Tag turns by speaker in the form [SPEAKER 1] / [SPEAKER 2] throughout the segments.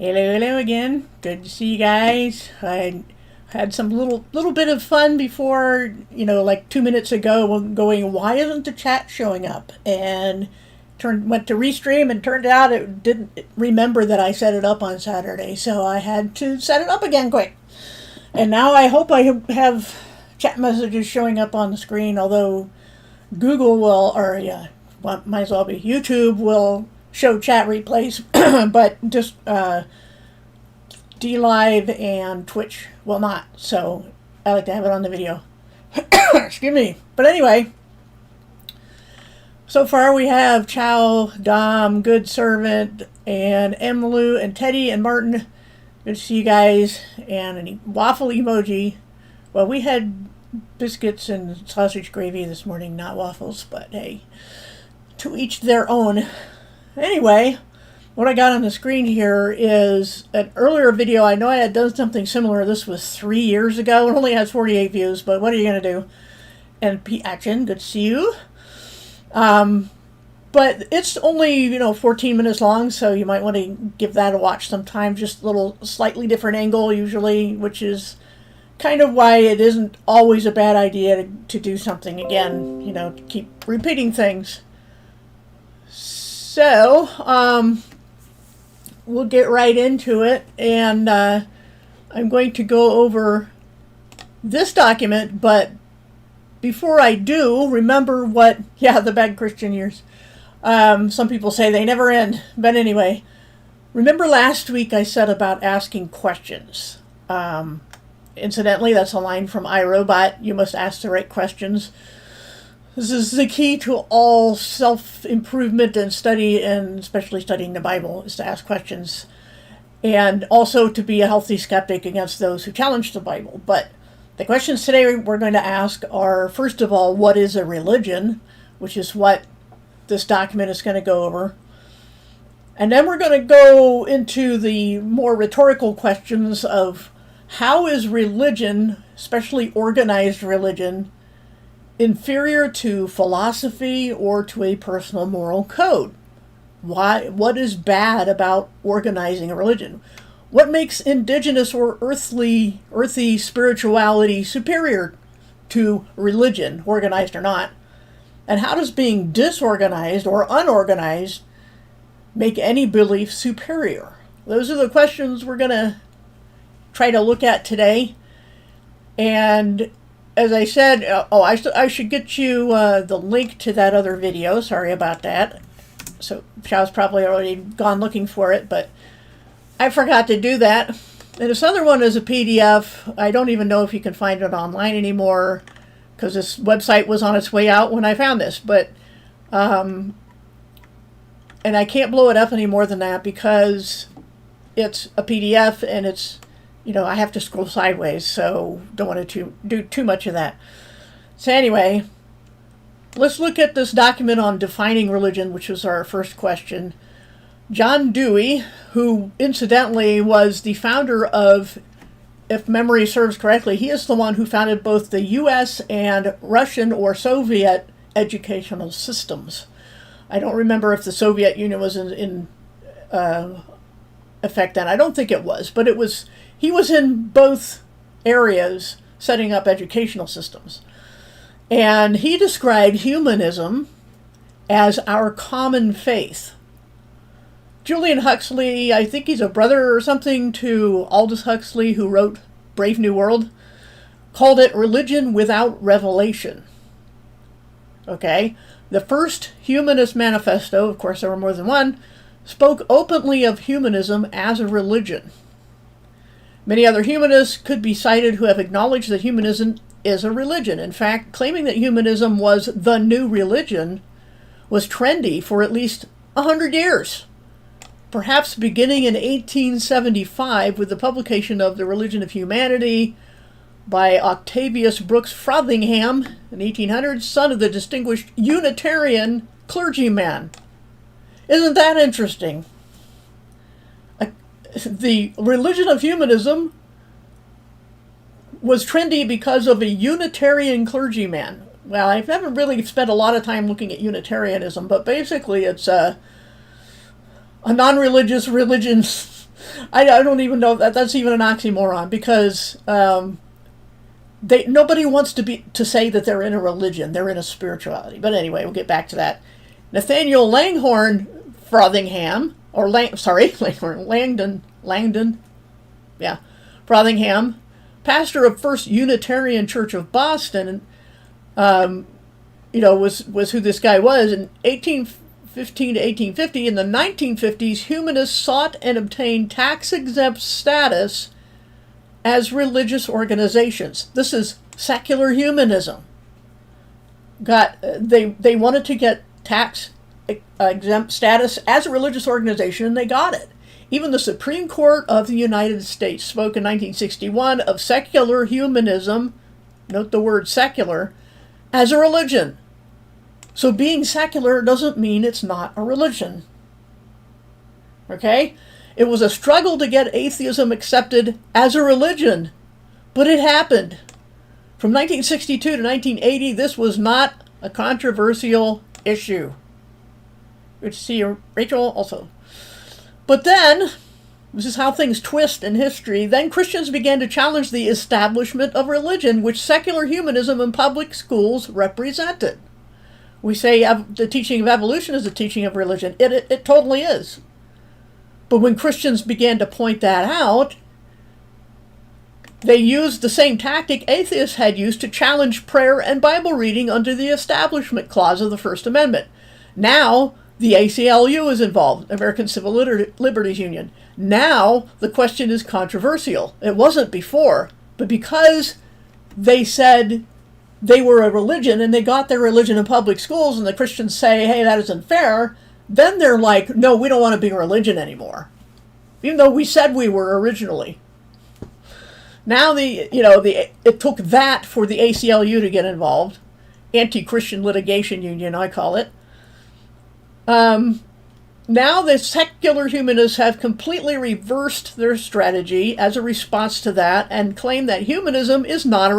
[SPEAKER 1] Hello again. Good to see you guys. I had some little bit of fun before, like 2 minutes ago, going, why isn't the chat showing up? And went to restream and turned out it didn't remember that I set it up on Saturday, so I had to set it up again quick. And now I hope I have chat messages showing up on the screen, although Google will, might as well be, YouTube will show chat replays, but just DLive and Twitch will not. So I like to have it on the video. Excuse me. But anyway, so far we have Chow, Dom, Good Servant, and Emlu, and Teddy, and Martin. Good to see you guys. And a waffle emoji. Well, we had biscuits and sausage gravy this morning, not waffles, but hey, to each their own. Anyway, what I got on the screen here is an earlier video. I know I had done something similar. This was 3 years ago. It only has 48 views, but what are you going to do? And P Action, good to see you. But it's only, 14 minutes long, so you might want to give that a watch sometime. Just a little slightly different angle usually, which is kind of why it isn't always a bad idea to do something again, to keep repeating things. So, we'll get right into it, and I'm going to go over this document, but before I do, remember the bad Christian years. Some people say they never end, but anyway, remember last week I said about asking questions. Incidentally, that's a line from iRobot. You must ask the right questions. This is the key to all self-improvement and study, and especially studying the Bible, is to ask questions. And also to be a healthy skeptic against those who challenge the Bible. But the questions today we're going to ask are, first of all, what is a religion? Which is what this document is going to go over. And then we're going to go into the more rhetorical questions of how is religion, especially organized religion, inferior to philosophy or to a personal moral code? What is bad about organizing a religion? What makes indigenous or earthy spirituality superior to religion, organized or not? And how does being disorganized or unorganized make any belief superior? Those are the questions we're going to try to look at today. And as I said, I should get you the link to that other video. Sorry about that. So Chow's probably already gone looking for it, but I forgot to do that. And this other one is a PDF. I don't even know if you can find it online anymore, because this website was on its way out when I found this. But, and I can't blow it up any more than that because it's a PDF and it's, I have to scroll sideways, so don't want to do too much of that. So anyway, let's look at this document on defining religion, which was our first question. John Dewey, who incidentally was the founder of, if memory serves correctly, he is the one who founded both the U.S. and Russian or Soviet educational systems. I don't remember if the Soviet Union was in effect then. I don't think it was, but he was in both areas setting up educational systems. And he described humanism as our common faith. Julian Huxley, I think he's a brother or something to Aldous Huxley, who wrote Brave New World, called it religion without revelation. Okay? The first Humanist Manifesto, of course there were more than one, spoke openly of humanism as a religion. Many other humanists could be cited who have acknowledged that humanism is a religion. In fact, claiming that humanism was the new religion was trendy for at least 100 years. Perhaps beginning in 1875 with the publication of The Religion of Humanity by Octavius Brooks Frothingham in 1800, son of the distinguished Unitarian clergyman. Isn't that interesting? The religion of humanism was trendy because of a Unitarian clergyman. Well, I haven't really spent a lot of time looking at Unitarianism, but basically it's a non-religious religion I don't even know that that's even an oxymoron, because nobody wants to say that they're in a religion. They're in a spirituality. But anyway, we'll get back to that. Nathaniel Langhorne Frothingham, or Langdon, yeah, Frothingham, pastor of First Unitarian Church of Boston, was who this guy was. In 1815 to 1850, in the 1950s, humanists sought and obtained tax-exempt status as religious organizations. This is secular humanism. They wanted to get tax exempt status as a religious organization, and they got it. Even the Supreme Court of the United States spoke in 1961 of secular humanism, note the word secular, as a religion. So being secular doesn't mean it's not a religion. Okay? It was a struggle to get atheism accepted as a religion, but it happened. From 1962 to 1980, this was not a controversial issue. Good to see you, Rachel, also. But then, this is how things twist in history, then Christians began to challenge the establishment of religion, which secular humanism in public schools represented. We say the teaching of evolution is a teaching of religion. It totally is. But when Christians began to point that out, they used the same tactic atheists had used to challenge prayer and Bible reading under the Establishment Clause of the First Amendment. Now, the ACLU is involved, American Civil Liberties Union. Now, the question is controversial. It wasn't before, but because they said they were a religion and they got their religion in public schools, and the Christians say, hey, that isn't fair, then they're like, no, we don't want to be a religion anymore, even though we said we were originally. Now it took that for the ACLU to get involved, Anti-Christian Litigation Union, I call it. Now the secular humanists have completely reversed their strategy as a response to that, and claim that humanism is not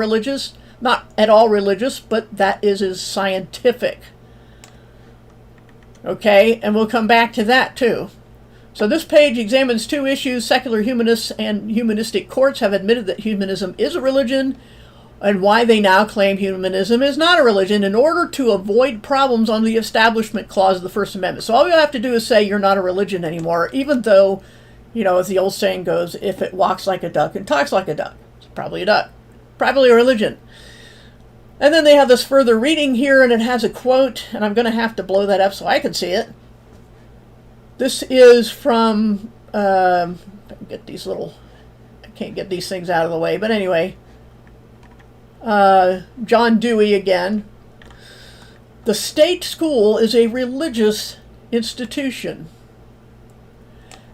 [SPEAKER 1] at all religious, but that is scientific. Okay, and we'll come back to that too. So this page examines two issues. Secular humanists and humanistic courts have admitted that humanism is a religion, and why they now claim humanism is not a religion in order to avoid problems on the Establishment Clause of the First Amendment. So all you have to do is say you're not a religion anymore, even though, as the old saying goes, if it walks like a duck and talks like a duck, it's probably a duck. Probably a religion. And then they have this further reading here, and it has a quote, and I'm going to have to blow that up so I can see it. This is from, I can't get these things out of the way, but anyway, John Dewey again. The state school is a religious institution.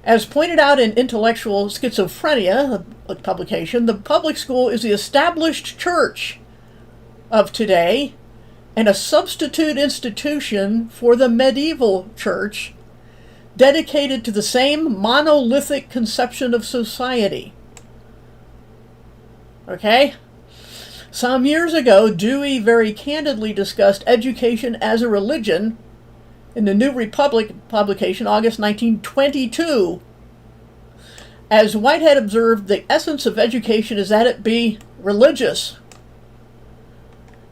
[SPEAKER 1] As pointed out in Intellectual Schizophrenia, a publication, the public school is the established church of today and a substitute institution for the medieval church, dedicated to the same monolithic conception of society. Okay? Some years ago, Dewey very candidly discussed education as a religion in the New Republic publication, August 1922. As Whitehead observed, the essence of education is that it be religious.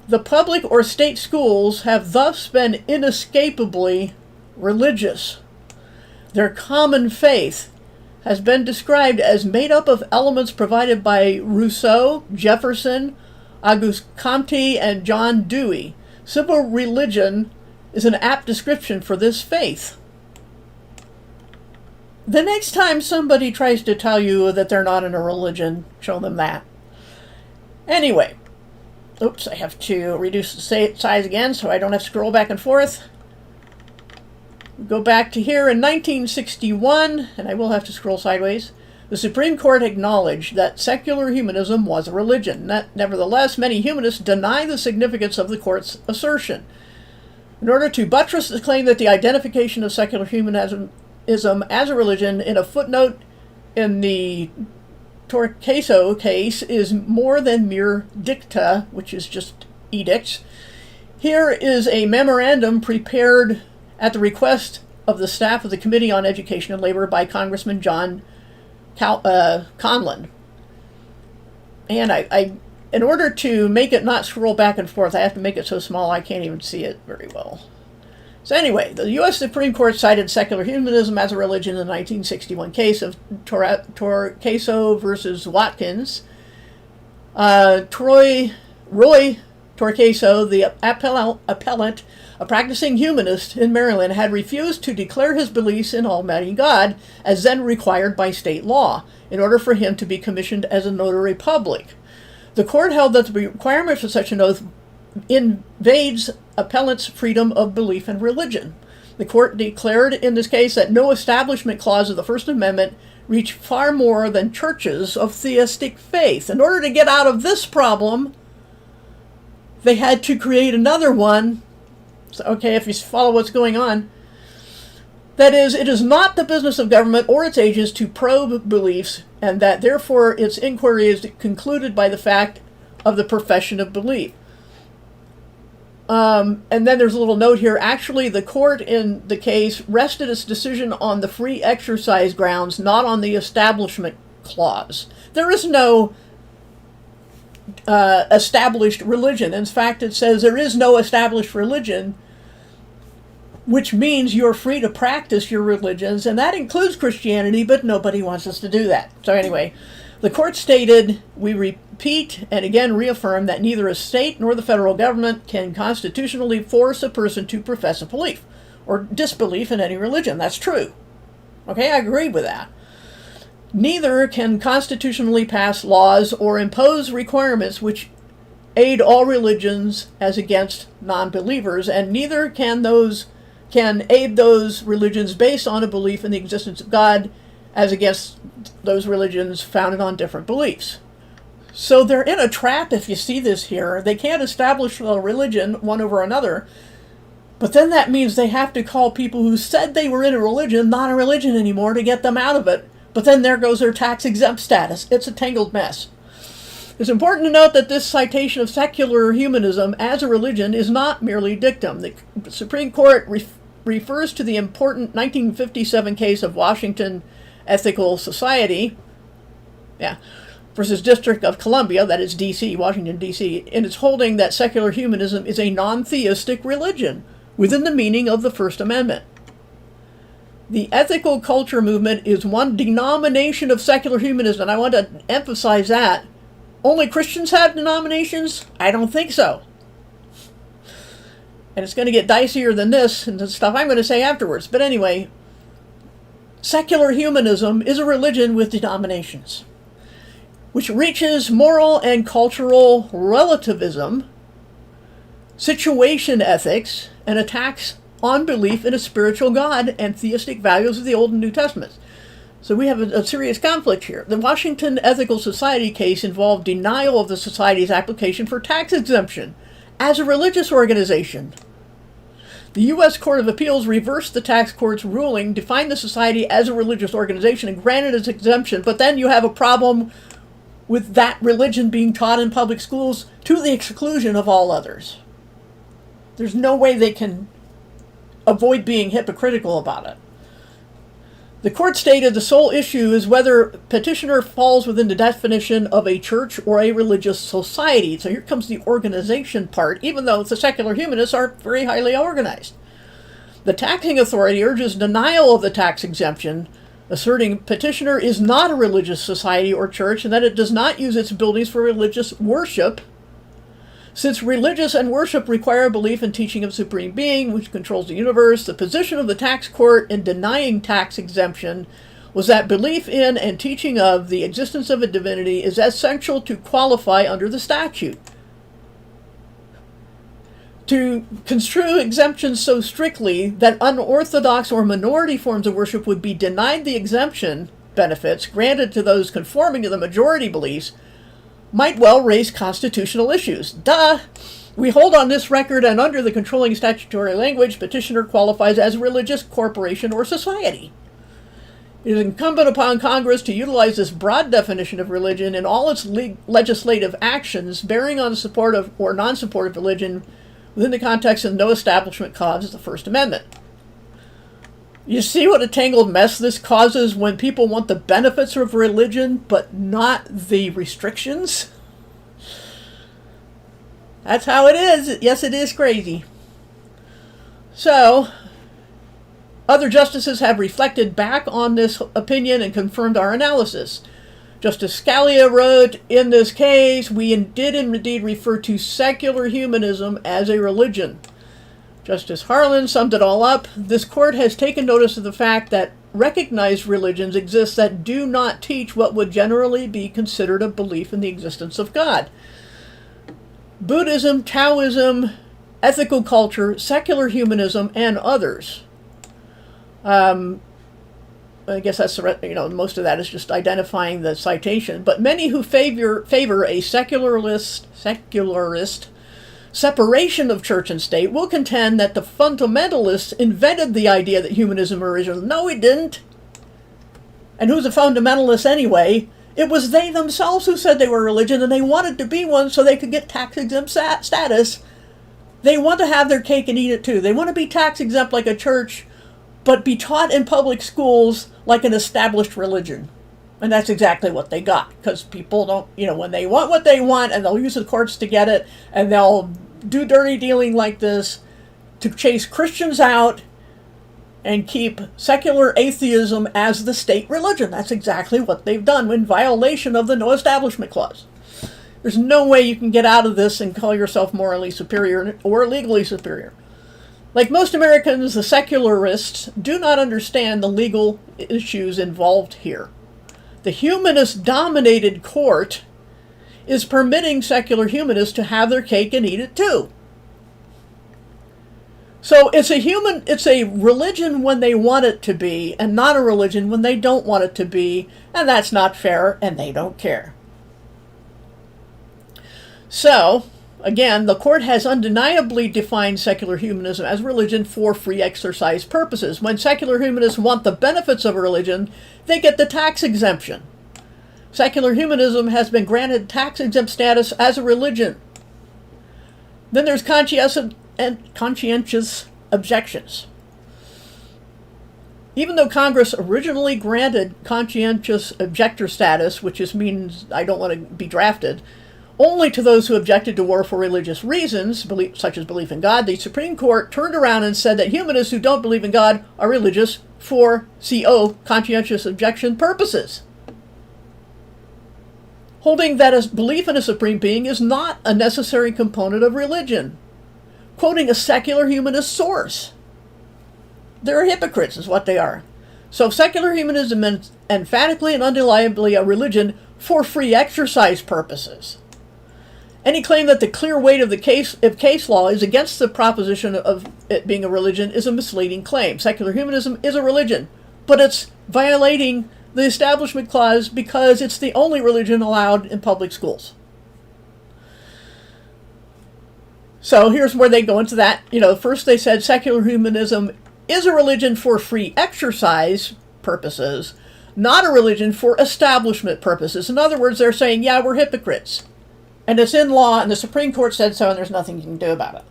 [SPEAKER 1] The public or state schools have thus been inescapably religious. Their common faith has been described as made up of elements provided by Rousseau, Jefferson, Auguste Comte, and John Dewey. Civil religion is an apt description for this faith. The next time somebody tries to tell you that they're not in a religion, show them that. Anyway, oops, I have to reduce the size again so I don't have to scroll back and forth. Go back to here in 1961, and I will have to scroll sideways. The Supreme Court acknowledged that secular humanism was a religion. Nevertheless, many humanists deny the significance of the court's assertion. In order to buttress the claim that the identification of secular humanism as a religion in a footnote in the Torquato case is more than mere dicta, which is just edicts. Here is a memorandum prepared at the request of the staff of the Committee on Education and Labor by Congressman John Conlon. And in order to make it not scroll back and forth, I have to make it so small I can't even see it very well. So anyway, the U.S. Supreme Court cited secular humanism as a religion in the 1961 case of Torqueso versus Watkins. Roy Torqueso, the appellant, a practicing humanist in Maryland, had refused to declare his beliefs in Almighty God as then required by state law in order for him to be commissioned as a notary public. The court held that the requirement for such an oath invades appellant's freedom of belief and religion. The court declared in this case that no establishment clause of the First Amendment reached far more than churches of theistic faith. In order to get out of this problem, they had to create another one. So, okay, if you follow what's going on. That is, it is not the business of government or its agents to probe beliefs, and that therefore its inquiry is concluded by the fact of the profession of belief. And then there's a little note here. Actually, the court in the case rested its decision on the free exercise grounds, not on the establishment clause. There is no established religion. In fact, it says there is no established religion, which means you're free to practice your religions, and that includes Christianity, but nobody wants us to do that. So anyway, the court stated, we repeat and again reaffirm that neither a state nor the federal government can constitutionally force a person to profess a belief or disbelief in any religion. That's true. Okay, I agree with that. Neither can constitutionally pass laws or impose requirements which aid all religions as against non-believers, and neither can aid those religions based on a belief in the existence of God as against those religions founded on different beliefs. So they're in a trap if you see this here. They can't establish a religion one over another, but then that means they have to call people who said they were in a religion not a religion anymore to get them out of it. But then there goes their tax-exempt status. It's a tangled mess. It's important to note that this citation of secular humanism as a religion is not merely dictum. The Supreme Court refers to the important 1957 case of Washington Ethical Society versus District of Columbia, that is D.C., Washington, D.C., in its holding that secular humanism is a non-theistic religion within the meaning of the First Amendment. The ethical culture movement is one denomination of secular humanism, and I want to emphasize that. Only Christians have denominations? I don't think so. And it's going to get dicier than this and the stuff I'm going to say afterwards. But anyway, secular humanism is a religion with denominations, which reaches moral and cultural relativism, situation ethics, and attacks on belief in a spiritual God and theistic values of the Old and New Testaments. So we have a serious conflict here. The Washington Ethical Society case involved denial of the society's application for tax exemption as a religious organization. The U.S. Court of Appeals reversed the tax court's ruling, defined the society as a religious organization, and granted its exemption. But then you have a problem with that religion being taught in public schools to the exclusion of all others. There's no way they can avoid being hypocritical about it. The court stated the sole issue is whether petitioner falls within the definition of a church or a religious society. So here comes the organization part, even though the secular humanists are very highly organized. The taxing authority urges denial of the tax exemption, asserting petitioner is not a religious society or church and that it does not use its buildings for religious worship. Since religious and worship require a belief in teaching of Supreme Being, which controls the universe, the position of the tax court in denying tax exemption was that belief in and teaching of the existence of a divinity is essential to qualify under the statute. To construe exemptions so strictly that unorthodox or minority forms of worship would be denied the exemption benefits granted to those conforming to the majority beliefs might well raise constitutional issues. Duh! We hold on this record and under the controlling statutory language, petitioner qualifies as a religious corporation or society. It is incumbent upon Congress to utilize this broad definition of religion in all its legislative actions bearing on the support of or non-support of religion within the context of no establishment clause of the First Amendment. You see what a tangled mess this causes when people want the benefits of religion but not the restrictions? That's how it is. Yes, it is crazy. So, other justices have reflected back on this opinion and confirmed our analysis. Justice Scalia wrote, in this case, we did indeed refer to secular humanism as a religion. Justice Harlan summed it all up. This court has taken notice of the fact that recognized religions exist that do not teach what would generally be considered a belief in the existence of God. Buddhism, Taoism, ethical culture, secular humanism, and others. I guess that's, most of that is just identifying the citation. But many who favor a secularist separation of church and state will contend that the fundamentalists invented the idea that humanism originally. No, it didn't. And who's a fundamentalist anyway? It was they themselves who said they were a religion, and they wanted to be one so they could get tax-exempt status. They want to have their cake and eat it too. They want to be tax-exempt like a church, but be taught in public schools like an established religion. And that's exactly what they got, because people don't, when they want what they want, and they'll use the courts to get it, and they'll do dirty dealing like this to chase Christians out and keep secular atheism as the state religion. That's exactly what they've done in violation of the No Establishment Clause. There's no way you can get out of this and call yourself morally superior or legally superior. Like most Americans, the secularists do not understand the legal issues involved here. The humanist-dominated court is permitting secular humanists to have their cake and eat it too. So it's a religion when they want it to be, and not a religion when they don't want it to be, and that's not fair, and they don't care. So, again, the court has undeniably defined secular humanism as religion for free exercise purposes. When secular humanists want the benefits of a religion, they get the tax exemption. Secular humanism has been granted tax-exempt status as a religion. Then there's conscientious objections. Even though Congress originally granted conscientious objector status, which just means I don't want to be drafted, only to those who objected to war for religious reasons, such as belief in God, the Supreme Court turned around and said that humanists who don't believe in God are religious for conscientious objection purposes, holding that a belief in a supreme being is not a necessary component of religion, quoting a secular humanist source. They're hypocrites is what they are. So secular humanism is emphatically and undeniably a religion for free exercise purposes. Any claim that the clear weight of the case law is against the proposition of it being a religion is a misleading claim. Secular humanism is a religion, but it's violating the Establishment Clause because it's the only religion allowed in public schools. So here's where they go into that. First they said secular humanism is a religion for free exercise purposes, not a religion for establishment purposes. In other words, they're saying, yeah, we're hypocrites. And it's in law, and the Supreme Court said so, and there's nothing you can do about it.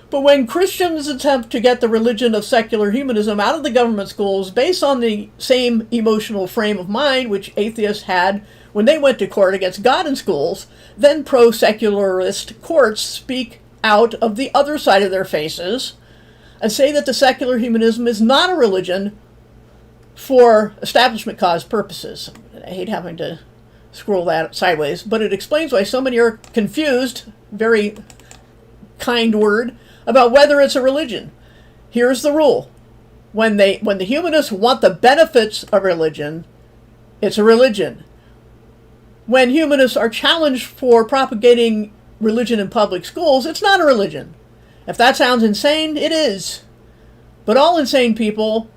[SPEAKER 1] But when Christians attempt to get the religion of secular humanism out of the government schools based on the same emotional frame of mind which atheists had when they went to court against God in schools, then pro-secularist courts speak out of the other side of their faces and say that the secular humanism is not a religion for Establishment Clause purposes. I hate having to scroll that sideways, but it explains why so many are confused, very kind word, about whether it's a religion. Here's the rule. When the humanists want the benefits of religion, it's a religion. When humanists are challenged for propagating religion in public schools, it's not a religion. If that sounds insane, it is. But all insane people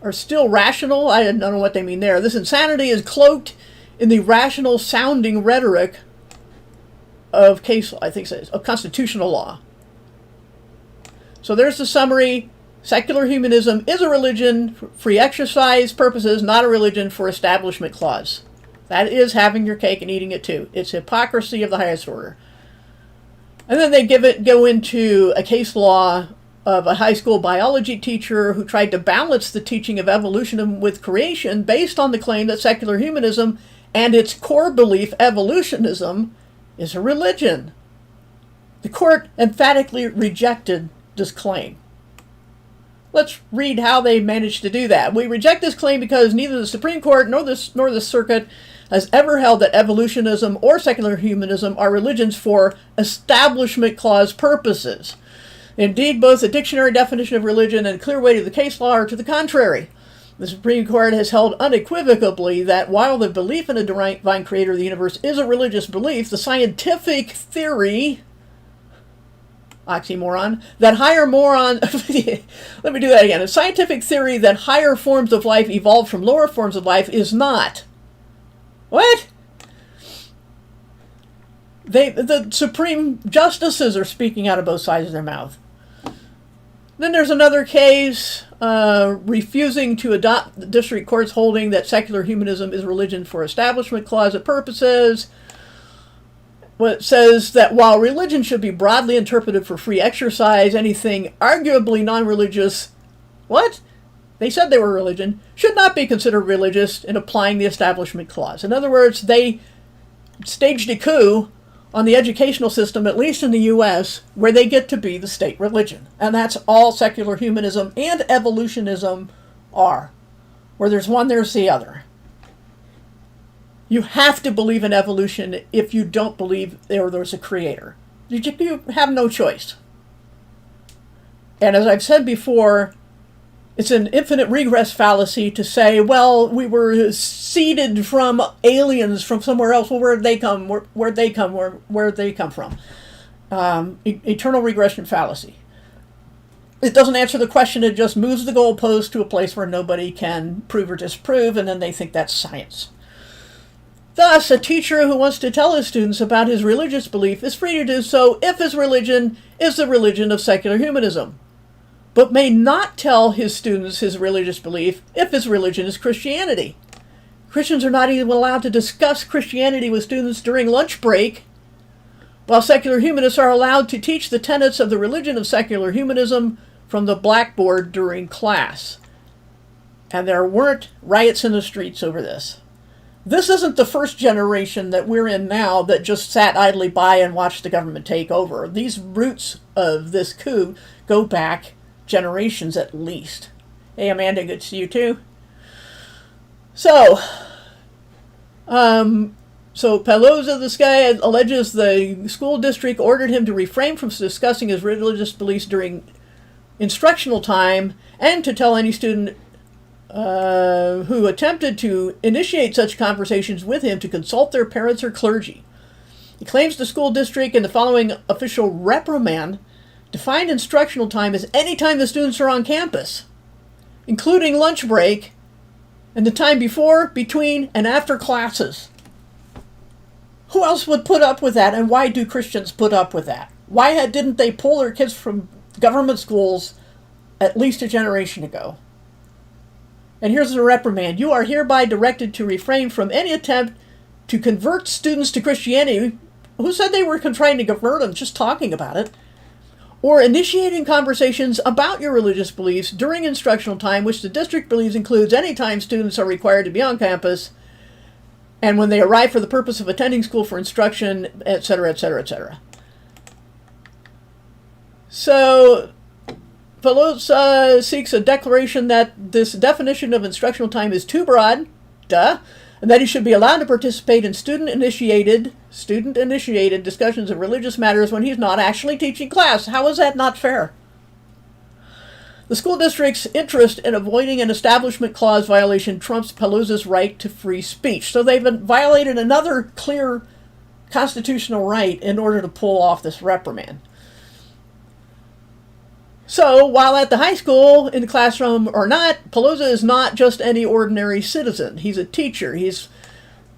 [SPEAKER 1] are still rational. I don't know what they mean there. This insanity is cloaked in the rational sounding rhetoric of case law, I think it is, of constitutional law. So there's the summary. Secular humanism is a religion for free exercise purposes, not a religion for Establishment Clause. That is having your cake and eating it too. It's hypocrisy of the highest order. And then they go into a case law of a high school biology teacher who tried to balance the teaching of evolution with creation based on the claim that secular humanism and its core belief, evolutionism, is a religion. The court emphatically rejected this claim. Let's read how they managed to do that. We reject this claim because neither the Supreme Court nor the Circuit has ever held that evolutionism or secular humanism are religions for Establishment Clause purposes. Indeed, both the dictionary definition of religion and clear weight of the case law are to the contrary. The Supreme Court has held unequivocally that while the belief in a divine creator of the universe is a religious belief, the scientific theory, oxymoron, that higher moron, let me do that again. A scientific theory that higher forms of life evolved from lower forms of life is not. What? The Supreme Justices are speaking out of both sides of their mouth. Then there's another case refusing to adopt the district court's holding that secular humanism is religion for Establishment Clause purposes. It says that while religion should be broadly interpreted for free exercise, anything arguably non-religious, what? They said they were religion, should not be considered religious in applying the Establishment Clause. In other words, they staged a coup on the educational system, at least in the U.S., where they get to be the state religion. And that's all secular humanism and evolutionism are. Where there's one, there's the other. You have to believe in evolution if you don't believe there's a creator. You have no choice. And as I've said before, it's an infinite regress fallacy to say, well, we were seeded from aliens from somewhere else. Well, where'd they come? Where'd they come from? Eternal regression fallacy. It doesn't answer the question. It just moves the goalpost to a place where nobody can prove or disprove, and then they think that's science. Thus, a teacher who wants to tell his students about his religious belief is free to do so if his religion is the religion of secular humanism, but may not tell his students his religious belief if his religion is Christianity. Christians are not even allowed to discuss Christianity with students during lunch break, while secular humanists are allowed to teach the tenets of the religion of secular humanism from the blackboard during class. And there weren't riots in the streets over this. This isn't the first generation that we're in now that just sat idly by and watched the government take over. These roots of this coup go back generations at least. Hey, Amanda, good to see you too. So Pelosi, this guy, alleges the school district ordered him to refrain from discussing his religious beliefs during instructional time and to tell any student who attempted to initiate such conversations with him to consult their parents or clergy. He claims the school district in the following official reprimand defined instructional time as any time the students are on campus, including lunch break and the time before, between, and after classes. Who else would put up with that, and why do Christians put up with that? Why didn't they pull their kids from government schools at least a generation ago? And here's the reprimand. You are hereby directed to refrain from any attempt to convert students to Christianity. Who said they were trying to convert them? Just talking about it. Or initiating conversations about your religious beliefs during instructional time, which the district believes includes any time students are required to be on campus and when they arrive for the purpose of attending school for instruction, etc., etc., etc. So Pelosi seeks a declaration that this definition of instructional time is too broad, and that he should be allowed to participate in student-initiated discussions of religious matters when he's not actually teaching class. How is that not fair? The school district's interest in avoiding an Establishment Clause violation trumps Pelosi's right to free speech. So they've violated another clear constitutional right in order to pull off this reprimand. So, while at the high school, in the classroom or not, Pelosi is not just any ordinary citizen. He's a teacher. He is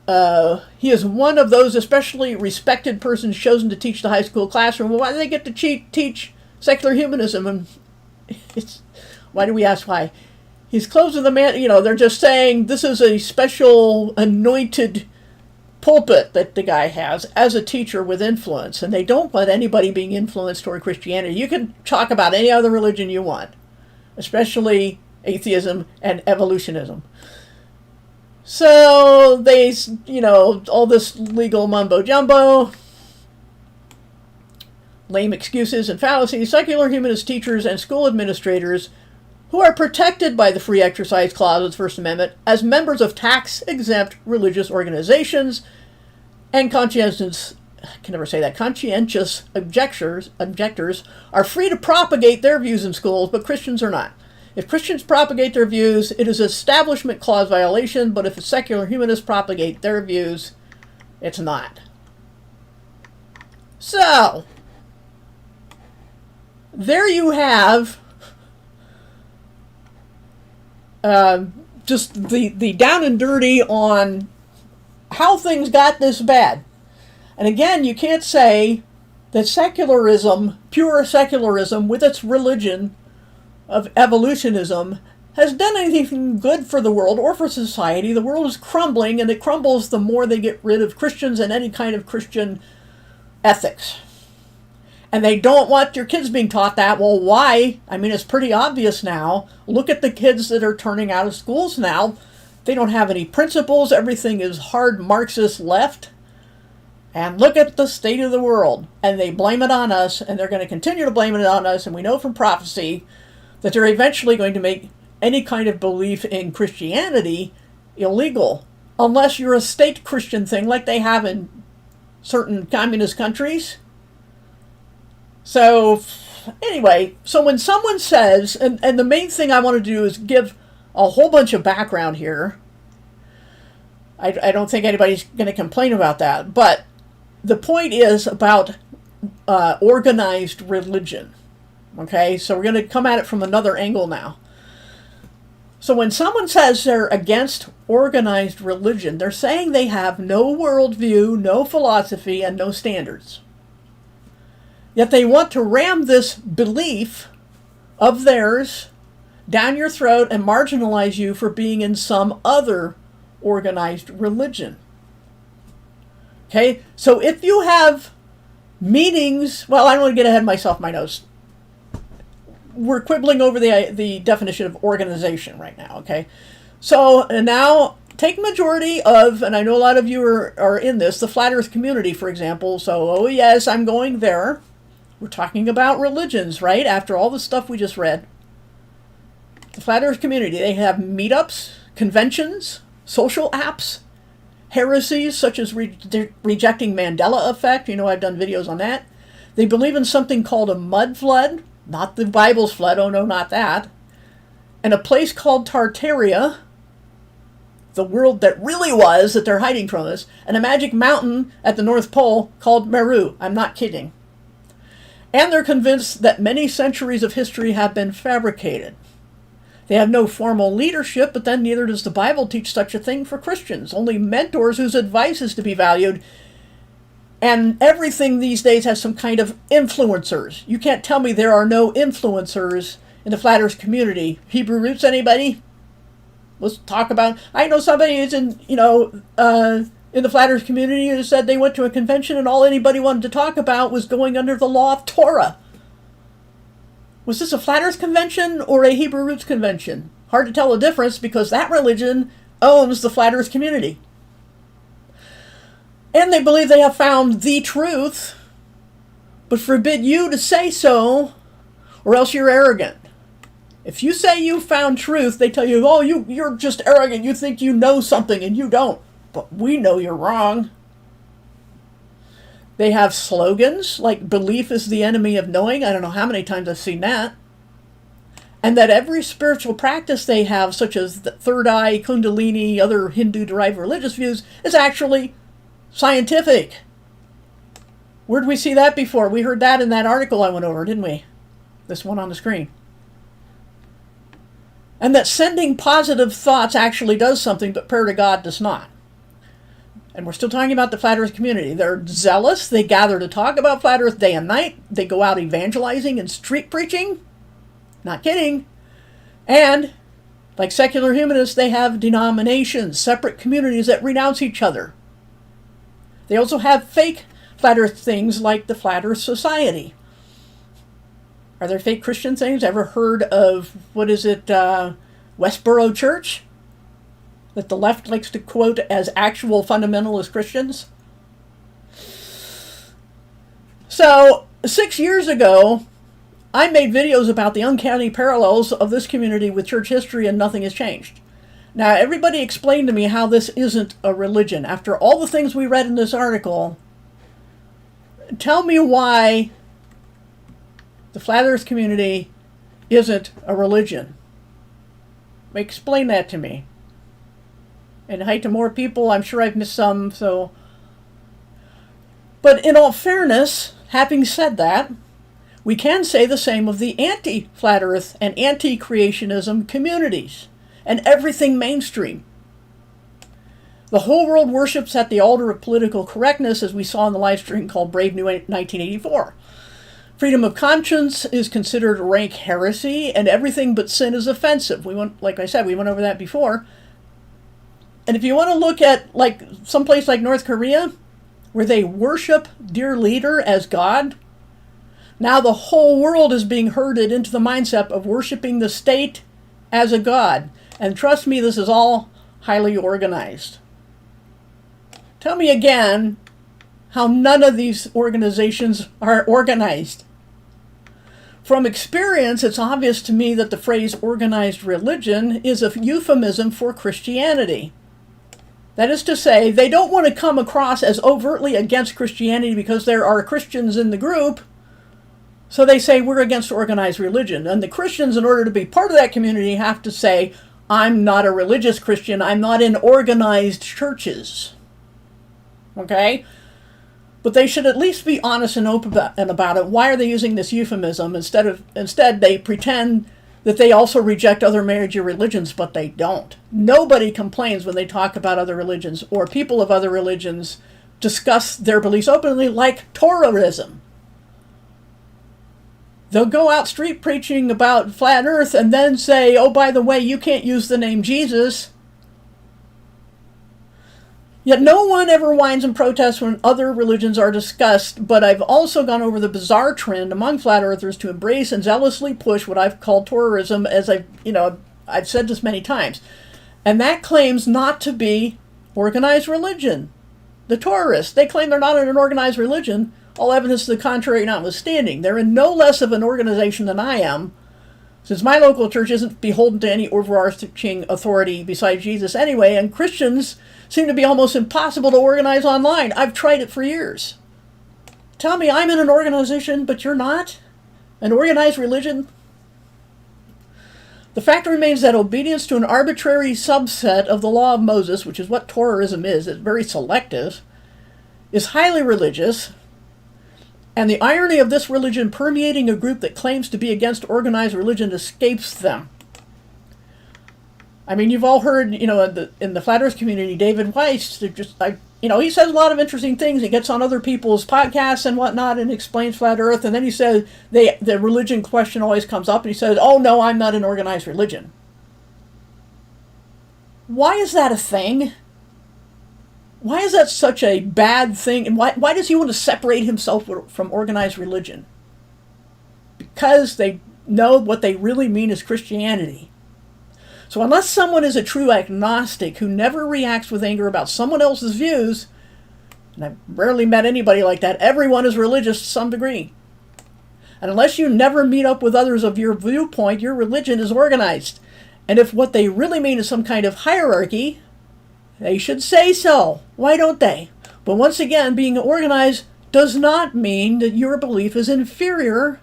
[SPEAKER 1] one of those especially respected persons chosen to teach the high school classroom. Well, why do they get to teach secular humanism? And why do we ask why? He's close to the man. They're just saying this is a special anointed pulpit that the guy has as a teacher with influence, and they don't let anybody being influenced toward Christianity. You can talk about any other religion you want, especially atheism and evolutionism. So they, all this legal mumbo jumbo, lame excuses and fallacies, secular humanist teachers and school administrators who are protected by the Free Exercise Clause of the First Amendment as members of tax-exempt religious organizations and conscientious objectors are free to propagate their views in schools, but Christians are not. If Christians propagate their views, it is an Establishment Clause violation, but if secular humanists propagate their views, it's not. So, there you have just the down and dirty on how things got this bad. And again, you can't say that secularism, pure secularism with its religion of evolutionism, has done anything good for the world or for society. The world is crumbling, and it crumbles the more they get rid of Christians and any kind of Christian ethics. And they don't want your kids being taught that. Well, why? I mean, it's pretty obvious now. Look at the kids that are turning out of schools now. They don't have any principles. Everything is hard Marxist left. And look at the state of the world. And they blame it on us, and they're going to continue to blame it on us. And we know from prophecy that they're eventually going to make any kind of belief in Christianity illegal, unless you're a state Christian thing like they have in certain communist countries. So, anyway, so when someone says, and the main thing I want to do is give a whole bunch of background here. I don't think anybody's going to complain about that, but the point is about organized religion. Okay, so we're going to come at it from another angle now. So when someone says they're against organized religion, they're saying they have no worldview, no philosophy, and no standards. Yet they want to ram this belief of theirs down your throat and marginalize you for being in some other organized religion. Okay, so if you have meetings, well, I don't want to get ahead of myself, my notes. We're quibbling over the definition of organization right now, okay? So now take majority of, and I know a lot of you are in this, the Flat Earth community, for example. So, oh yes, I'm going there. We're talking about religions, right? After all the stuff we just read. The Flat Earth community, they have meetups, conventions, social apps, heresies such as rejecting Mandela effect. You know, I've done videos on that. They believe in something called a mud flood, not the Bible's flood, oh no, not that. And a place called Tartaria, the world that really was, that they're hiding from us, and a magic mountain at the North Pole called Meru. I'm not kidding. And they're convinced that many centuries of history have been fabricated. They have no formal leadership, but then neither does the Bible teach such a thing for Christians. Only mentors whose advice is to be valued. And everything these days has some kind of influencers. You can't tell me there are no influencers in the Flat Earth community. Hebrew Roots, anybody? Let's talk about, I know somebody who's in the Flat Earth community who said they went to a convention and all anybody wanted to talk about was going under the law of Torah. Was this a Flat Earth convention or a Hebrew Roots convention? Hard to tell the difference because that religion owns the Flat Earth community. And they believe they have found the truth, but forbid you to say so, or else you're arrogant. If you say you found truth, they tell you, oh, you're just arrogant. You think you know something and you don't. But we know you're wrong. They have slogans like belief is the enemy of knowing. I don't know how many times I've seen that. And that every spiritual practice they have, such as the third eye, kundalini, other Hindu-derived religious views, is actually scientific. Where did we see that before? We heard that in that article I went over, didn't we? This one on the screen. And that sending positive thoughts actually does something, but prayer to God does not. And we're still talking about the Flat Earth community. They're zealous. They gather to talk about Flat Earth day and night. They go out evangelizing and street preaching. Not kidding. And, like secular humanists, they have denominations, separate communities that renounce each other. They also have fake flat earth things like the Flat Earth Society. Are there fake Christian things? Ever heard of, Westboro Church? That the left likes to quote as actual fundamentalist Christians? So, 6 years ago, I made videos about the uncanny parallels of this community with church history, and nothing has changed. Now, everybody explained to me how this isn't a religion. After all the things we read in this article, tell me why the Flat Earth community isn't a religion. Explain that to me. And hi to more people. I'm sure I've missed some, so. But in all fairness, having said that, we can say the same of the anti-Flat Earth and anti-creationism communities and everything mainstream. The whole world worships at the altar of political correctness, as we saw in the live stream called Brave New 1984. Freedom of conscience is considered rank heresy, and everything but sin is offensive. Like I said, we went over that before. And if you want to look at someplace like North Korea, where they worship their leader as God, now the whole world is being herded into the mindset of worshiping the state as a god. And trust me, this is all highly organized. Tell me again how none of these organizations are organized. From experience, it's obvious to me that the phrase organized religion is a euphemism for Christianity. That is to say, they don't want to come across as overtly against Christianity because there are Christians in the group, so they say we're against organized religion. And the Christians, in order to be part of that community, have to say, I'm not a religious Christian, I'm not in organized churches. Okay? But they should at least be honest and open about it. Why are they using this euphemism? Instead, they pretend that they also reject other major religions, but they don't. Nobody complains when they talk about other religions, or people of other religions discuss their beliefs openly, like Torahism. They'll go out street preaching about flat earth and then say, oh, by the way, you can't use the name Jesus. Yet no one ever whines and protests when other religions are discussed, but I've also gone over the bizarre trend among flat earthers to embrace and zealously push what I've called Torahism, as I've said this many times. And that claims not to be organized religion. The Torahs, they claim they're not an organized religion, all evidence to the contrary notwithstanding. They're in no less of an organization than I am, since my local church isn't beholden to any overarching authority besides Jesus anyway, and Christians seem to be almost impossible to organize online. I've tried it for years. Tell me I'm in an organization, but you're not? An organized religion? The fact remains that obedience to an arbitrary subset of the law of Moses, which is what Torahism is, it's very selective, is highly religious. And the irony of this religion permeating a group that claims to be against organized religion escapes them. I mean, you've all heard, in the Flat Earth community, David Weiss, he says a lot of interesting things. He gets on other people's podcasts and whatnot and explains Flat Earth. And then he says, the religion question always comes up, and he says, oh, no, I'm not an organized religion. Why is that a thing? Why is that such a bad thing? And why does he want to separate himself from organized religion? Because they know what they really mean is Christianity. So unless someone is a true agnostic who never reacts with anger about someone else's views, and I've rarely met anybody like that, everyone is religious to some degree. And unless you never meet up with others of your viewpoint, your religion is organized. And if what they really mean is some kind of hierarchy, they should say so. Why don't they? But once again, being organized does not mean that your belief is inferior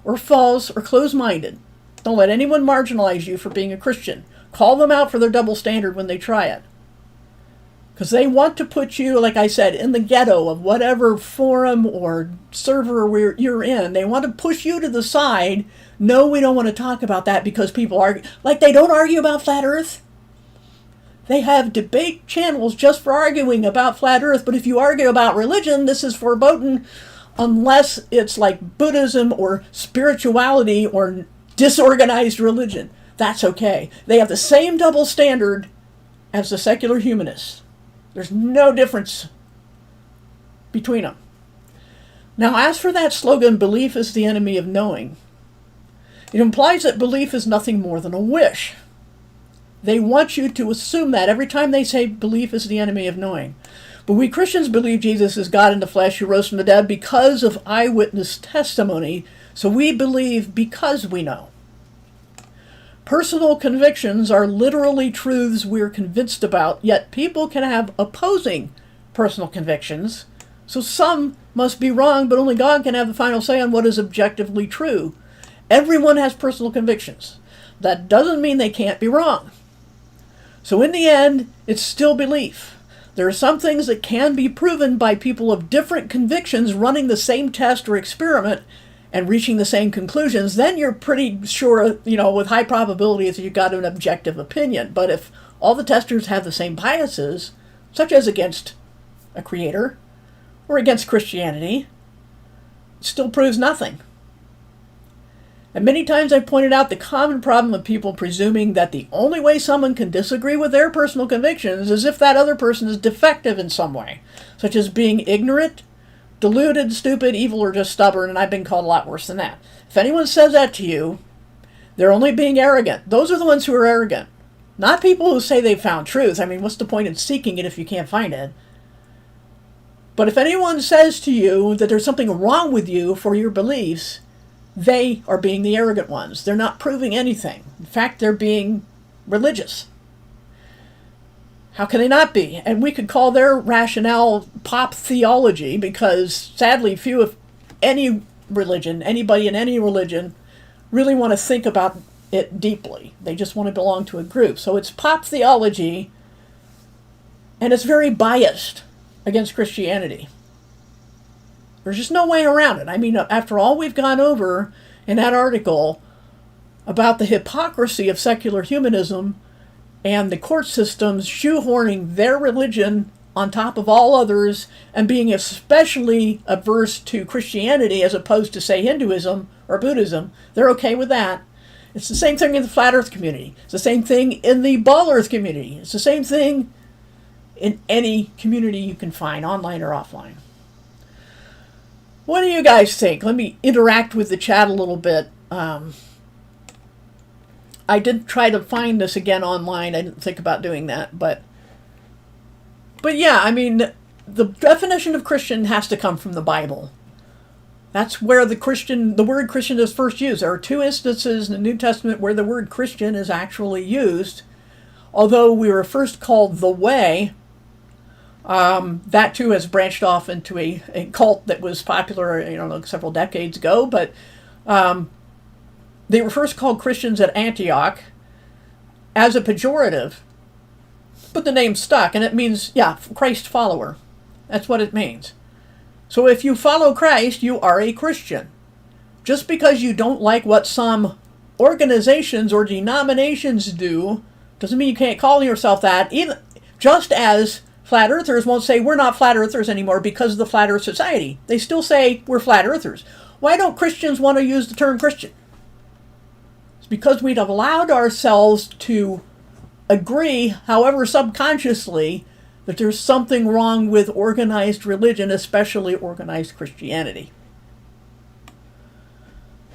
[SPEAKER 1] or false or closed-minded. Don't let anyone marginalize you for being a Christian. Call them out for their double standard when they try it. Because they want to put you, like I said, in the ghetto of whatever forum or server you're in. They want to push you to the side. No, we don't want to talk about that because people argue. Like they don't argue about flat earth. They have debate channels just for arguing about flat earth. But if you argue about religion, this is verboten unless it's like Buddhism or spirituality or disorganized religion. That's okay. They have the same double standard as the secular humanists. There's no difference. between them. Now, as for that slogan, belief is the enemy of knowing, it implies that belief is nothing more than a wish. They want you to assume that every time they say belief is the enemy of knowing. But we Christians believe Jesus is God in the flesh who rose from the dead because of eyewitness testimony, so we believe because we know. Personal convictions are literally truths we're convinced about, yet people can have opposing personal convictions, so some must be wrong, but only God can have the final say on what is objectively true. Everyone has personal convictions. That doesn't mean they can't be wrong. So in the end, it's still belief. There are some things that can be proven by people of different convictions running the same test or experiment and reaching the same conclusions. Then you're pretty sure, with high probability that you've got an objective opinion. But if all the testers have the same biases, such as against a creator or against Christianity, it still proves nothing. And many times I've pointed out the common problem of people presuming that the only way someone can disagree with their personal convictions is if that other person is defective in some way, such as being ignorant, deluded, stupid, evil, or just stubborn, and I've been called a lot worse than that. If anyone says that to you, they're only being arrogant. Those are the ones who are arrogant, not people who say they've found truth. I mean, what's the point in seeking it if you can't find it? But if anyone says to you that there's something wrong with you for your beliefs, they are being the arrogant ones. They're not proving anything. In fact, they're being religious. How can they not be? And we could call their rationale pop theology because sadly few, if any religion, anybody in any religion, really want to think about it deeply. They just want to belong to a group. So it's pop theology, and it's very biased against Christianity. There's just no way around it. I mean, after all we've gone over in that article about the hypocrisy of secular humanism and the court systems shoehorning their religion on top of all others and being especially averse to Christianity as opposed to, say, Hinduism or Buddhism, they're okay with that. It's the same thing in the flat earth community. It's the same thing in the ball earth community. It's the same thing in any community you can find, online or offline. What do you guys think? Let me interact with the chat a little bit. I did try to find this again online. I didn't think about doing that, but yeah, I mean, the definition of Christian has to come from the Bible. That's where the word Christian is first used. There are two instances in the New Testament where the word Christian is actually used. Although we were first called the Way, that too has branched off into a cult that was popular, several decades ago. But they were first called Christians at Antioch as a pejorative, but the name stuck, and it means, Christ follower. That's what it means. So if you follow Christ, you are a Christian. Just because you don't like what some organizations or denominations do, doesn't mean you can't call yourself that. Even just as flat earthers won't say we're not flat earthers anymore because of the Flat Earth Society. They still say we're flat earthers. Why don't Christians want to use the term Christian? It's because we've allowed ourselves to agree, however subconsciously, that there's something wrong with organized religion, especially organized Christianity.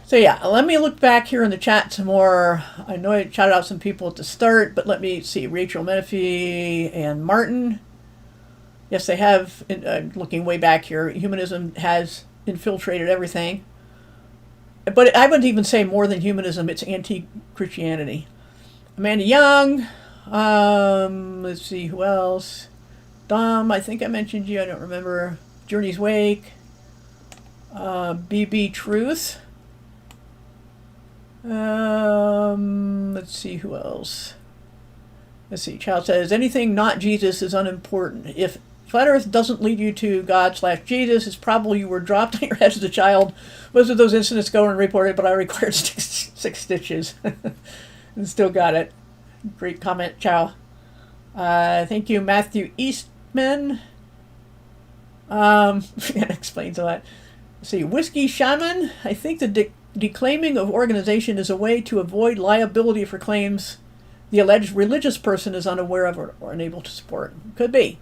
[SPEAKER 1] So let me look back here in the chat some more. I know I shouted out some people at the start, but let me see. Rachel Menifee and Martin. Yes, they have, looking way back here, humanism has infiltrated everything. But I wouldn't even say more than humanism, it's anti-Christianity. Amanda Young. Let's see, who else? Dom, I think I mentioned you, I don't remember. Journey's Wake. BB Truth. Let's see, who else? Let's see, Child says, anything not Jesus is unimportant. If Flat Earth doesn't lead you to God/Jesus, it's probably you were dropped on your head as a child. Most of those incidents go unreported, but I required six stitches. And still got it. Great comment, Chow. Thank you, Matthew Eastman. Explains a lot. Let's see, Whiskey Shaman. I think the declaiming of organization is a way to avoid liability for claims the alleged religious person is unaware of or unable to support. Could be.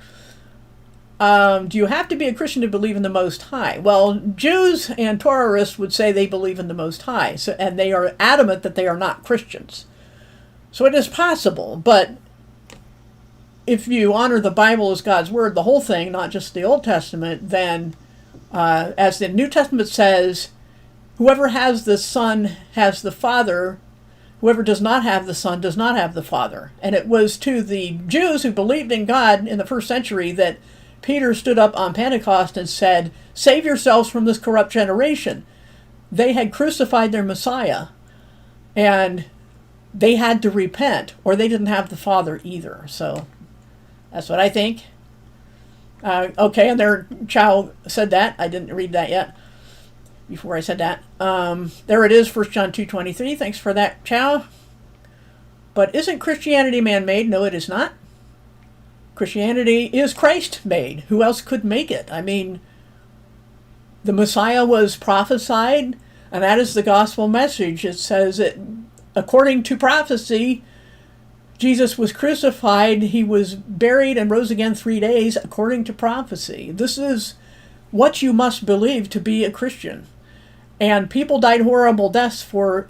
[SPEAKER 1] Do you have to be a Christian to believe in the Most High? Well, Jews and Torahists would say they believe in the Most High, and they are adamant that they are not Christians. So it is possible, but if you honor the Bible as God's Word, the whole thing, not just the Old Testament, then as the New Testament says, whoever has the Son has the Father. Whoever does not have the Son does not have the Father. And it was to the Jews who believed in God in the first century that Peter stood up on Pentecost and said, "Save yourselves from this corrupt generation." They had crucified their Messiah, and they had to repent, or they didn't have the Father either. So that's what I think. Okay, and there, Chow said that. I didn't read that yet before I said that. There it is, 1 John 2:23. Thanks for that, Chow. But isn't Christianity man-made? No, it is not. Christianity is Christ-made. Who else could make it? I mean, the Messiah was prophesied, and that is the gospel message. It says that according to prophecy, Jesus was crucified, he was buried, and rose again 3 days according to prophecy. This is what you must believe to be a Christian. And people died horrible deaths for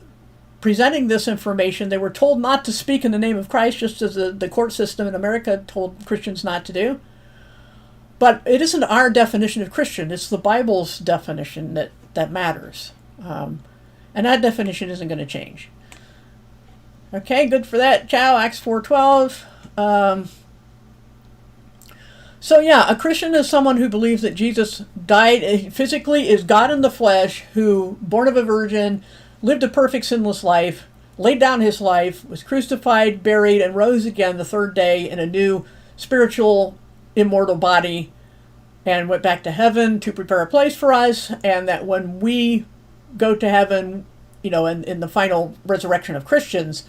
[SPEAKER 1] presenting this information. They were told not to speak in the name of Christ, just as the court system in America told Christians not to do. But it isn't our definition of Christian. It's the Bible's definition that matters. And that definition isn't going to change. Okay, good for that, Chow. Acts 4:12. So yeah, a Christian is someone who believes that Jesus died physically, is God in the flesh, who, born of a virgin, lived a perfect sinless life, laid down his life, was crucified, buried, and rose again the third day in a new spiritual, immortal body, and went back to heaven to prepare a place for us, and that when we go to heaven, you know, in the final resurrection of Christians,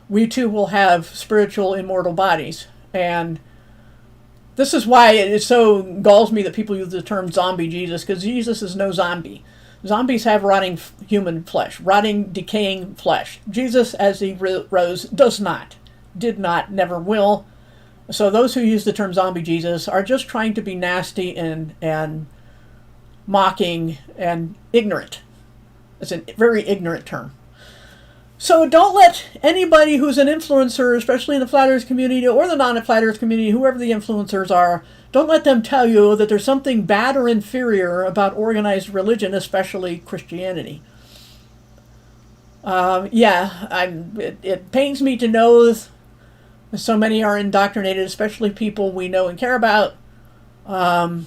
[SPEAKER 1] we too will have spiritual, immortal bodies. And this is why it so galls me that people use the term zombie Jesus, because Jesus is no zombie. Zombies have rotting human flesh, rotting, decaying flesh. Jesus, as he rose, does not, did not, never will. So those who use the term zombie Jesus are just trying to be nasty and mocking and ignorant. It's a very ignorant term. So don't let anybody who's an influencer, especially in the Flat Earth community or the non-Flat Earth community, whoever the influencers are, don't let them tell you that there's something bad or inferior about organized religion, especially Christianity. It pains me to know so many are indoctrinated, especially people we know and care about. But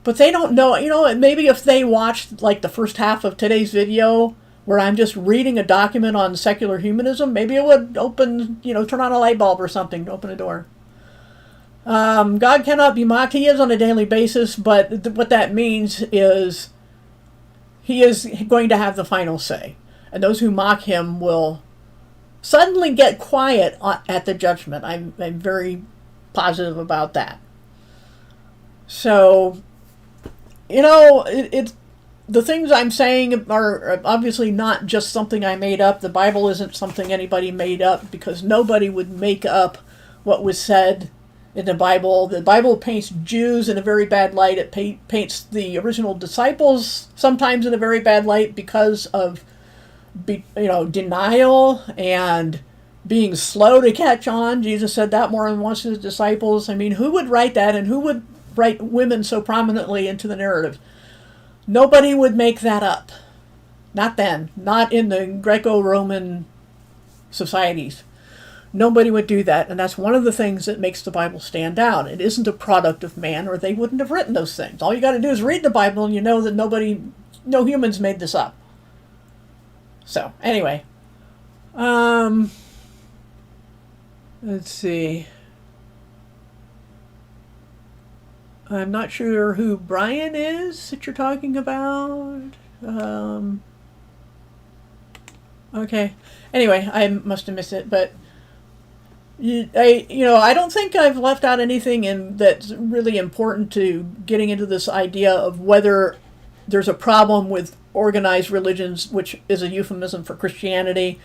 [SPEAKER 1] they don't know, maybe if they watched like the first half of today's video, where I'm just reading a document on secular humanism, maybe it would open, turn on a light bulb or something to open a door. God cannot be mocked. He is on a daily basis, but what that means is he is going to have the final say. And those who mock him will suddenly get quiet at the judgment. I'm very positive about that. So, the things I'm saying are obviously not just something I made up. The Bible isn't something anybody made up, because nobody would make up what was said in the Bible. The Bible paints Jews in a very bad light. It paints the original disciples sometimes in a very bad light because of denial and being slow to catch on. Jesus said that more than once to his disciples. I mean, who would write that, and who would write women so prominently into the narrative? Nobody would make that up. Not then. Not in the Greco-Roman societies. Nobody would do that, and that's one of the things that makes the Bible stand out. It isn't a product of man, or they wouldn't have written those things. All you got to do is read the Bible, and you know that no humans made this up. So, anyway. Let's see. I'm not sure who Brian is that you're talking about. Okay. Anyway, I must have missed it, but I don't think I've left out anything that's really important to getting into this idea of whether there's a problem with organized religions, which is a euphemism for Christianity,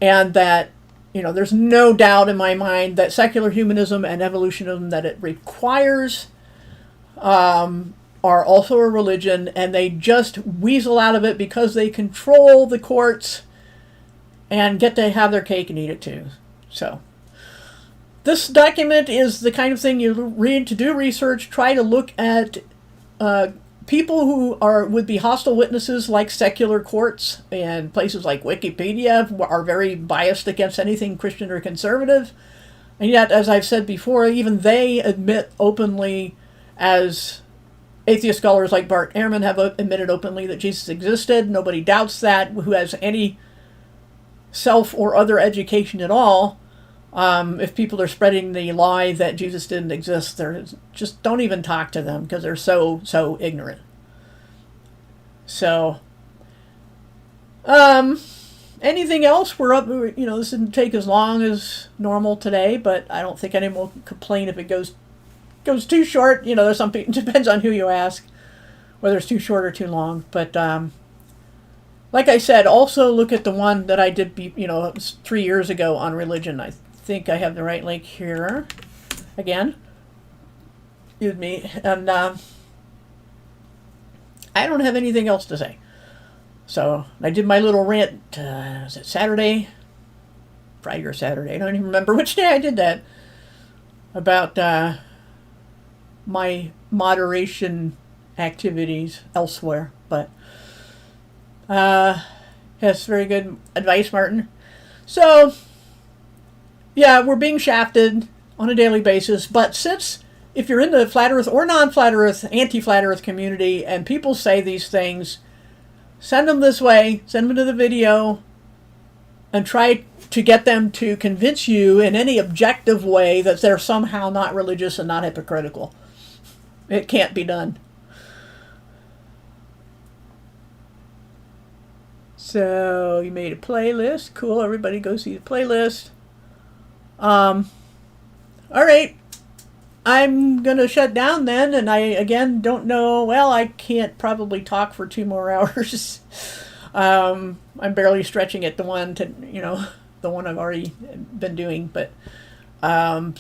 [SPEAKER 1] and that there's no doubt in my mind that secular humanism and evolutionism that it requires are also a religion, and they just weasel out of it because they control the courts and get to have their cake and eat it too. So this document is the kind of thing you read to do research, try to look at people who would be hostile witnesses, like secular courts and places like Wikipedia are very biased against anything Christian or conservative. And yet, as I've said before, even they admit openly, as atheist scholars like Bart Ehrman have admitted openly, that Jesus existed. Nobody doubts that, who has any self or other education at all. If people are spreading the lie that Jesus didn't exist, just don't even talk to them, because they're so ignorant. So, anything else? We're up. This didn't take as long as normal today, but I don't think anyone will complain if it goes too short. There's some people, it depends on who you ask, whether it's too short or too long. But like I said, also look at the one that I did, 3 years ago on religion. I think I have the right link here again. Excuse me. And I don't have anything else to say. So I did my little rant, was it Saturday? Friday or Saturday? I don't even remember which day I did that. About my moderation activities elsewhere. But yes, very good advice, Martin. So yeah, we're being shafted on a daily basis, but if you're in the flat earth or non-flat earth, anti-flat earth community, and people say these things, send them this way, send them to the video, and try to get them to convince you in any objective way that they're somehow not religious and not hypocritical. It can't be done. So you made a playlist. Cool, everybody go see the playlist. All right, I'm going to shut down then, and I, again, don't know, I can't probably talk for 2 more hours. I'm barely stretching it, the one I've already been doing, but, yeah,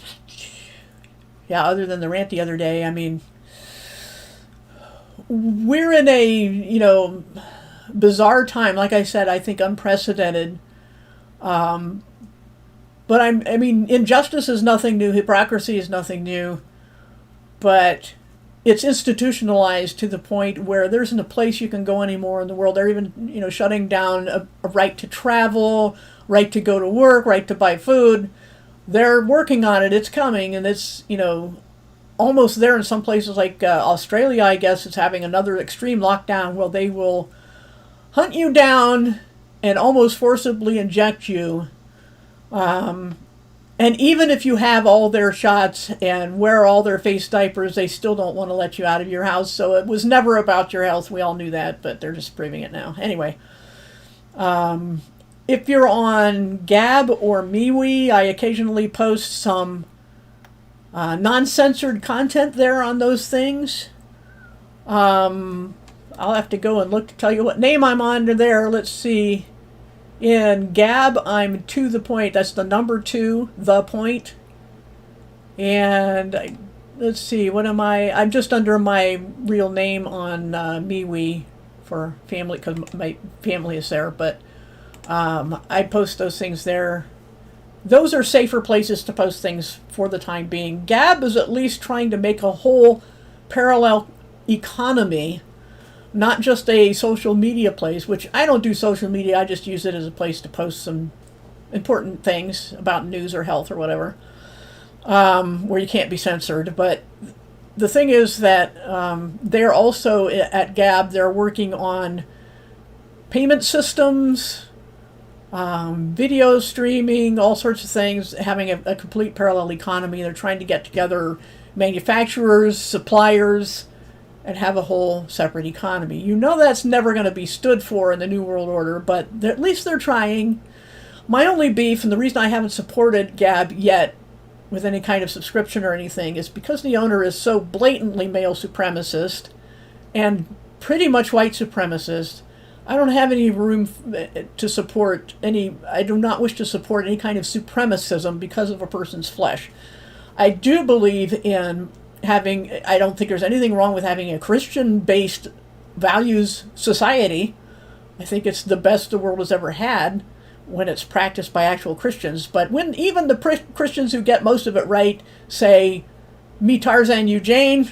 [SPEAKER 1] other than the rant the other day, we're in a, bizarre time, like I said, I think unprecedented, but injustice is nothing new. Hypocrisy is nothing new. But it's institutionalized to the point where there isn't a place you can go anymore in the world. They're even, shutting down a right to travel, right to go to work, right to buy food. They're working on it. It's coming, and it's, almost there in some places like Australia, I guess, is having another extreme lockdown where they will hunt you down and almost forcibly inject you. And even if you have all their shots and wear all their face diapers, they still don't want to let you out of your house. So it was never about your health. We all knew that, but they're just proving it now. Anyway, if you're on Gab or MeWe, I occasionally post some non-censored content there on those things. I'll have to go and look to tell you what name I'm on there. Let's see. In Gab, I'm To The Point. That's the number 2, The Point. And let's see, what am I? I'm just under my real name on MeWe for family, because my family is there. But I post those things there. Those are safer places to post things for the time being. Gab is at least trying to make a whole parallel economy, not just a social media place, which I don't do social media. I just use it as a place to post some important things about news or health or whatever, where you can't be censored. But the thing is that they're also at Gab, they're working on payment systems, video streaming, all sorts of things, having a complete parallel economy. They're trying to get together manufacturers, suppliers, and have a whole separate economy. That's never going to be stood for in the New World Order, but at least they're trying. My only beef, and the reason I haven't supported Gab yet with any kind of subscription or anything, is because the owner is so blatantly male supremacist and pretty much white supremacist. I don't have any room to support any. I do not wish to support any kind of supremacism because of a person's flesh. I do believe in having. I don't think there's anything wrong with having a Christian-based values society. I think it's the best the world has ever had when it's practiced by actual Christians. But when even the Christians who get most of it right say, "Me Tarzan, you Jane,"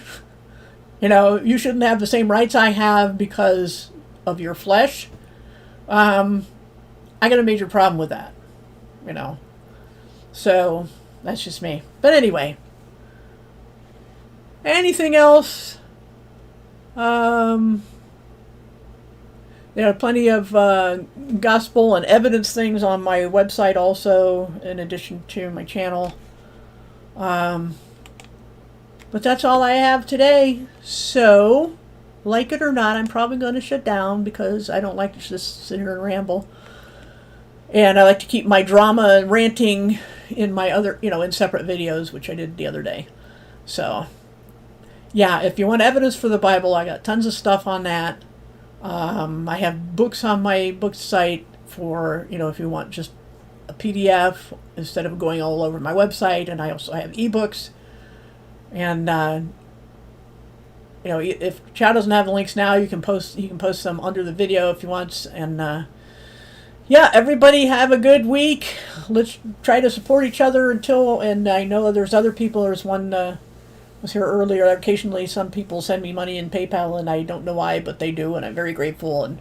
[SPEAKER 1] you shouldn't have the same rights I have because of your flesh. I got a major problem with that. So that's just me. But anyway, anything else? There are plenty of gospel and evidence things on my website also, in addition to my channel. But that's all I have today. So, like it or not, I'm probably going to shut down because I don't like to just sit here and ramble. And I like to keep my drama and ranting in my other, in separate videos, which I did the other day. So, yeah, if you want evidence for the Bible, I got tons of stuff on that. I have books on my book site for, if you want just a PDF instead of going all over my website. And I also have ebooks. And, if Chow doesn't have the links now, you can post them under the video if you want. And, yeah, everybody have a good week. Let's try to support each other and I know there's other people. There's one, was here earlier. Occasionally some people send me money in PayPal and I don't know why, but they do, and I'm very grateful. And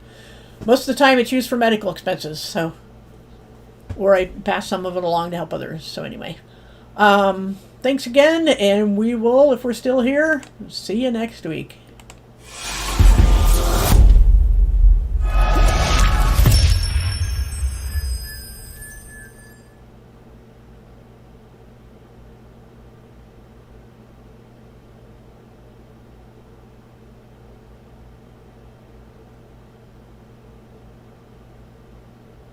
[SPEAKER 1] most of the time it's used for medical expenses, or I pass some of it along to help others. So anyway, thanks again, and we will, if we're still here, see you next week.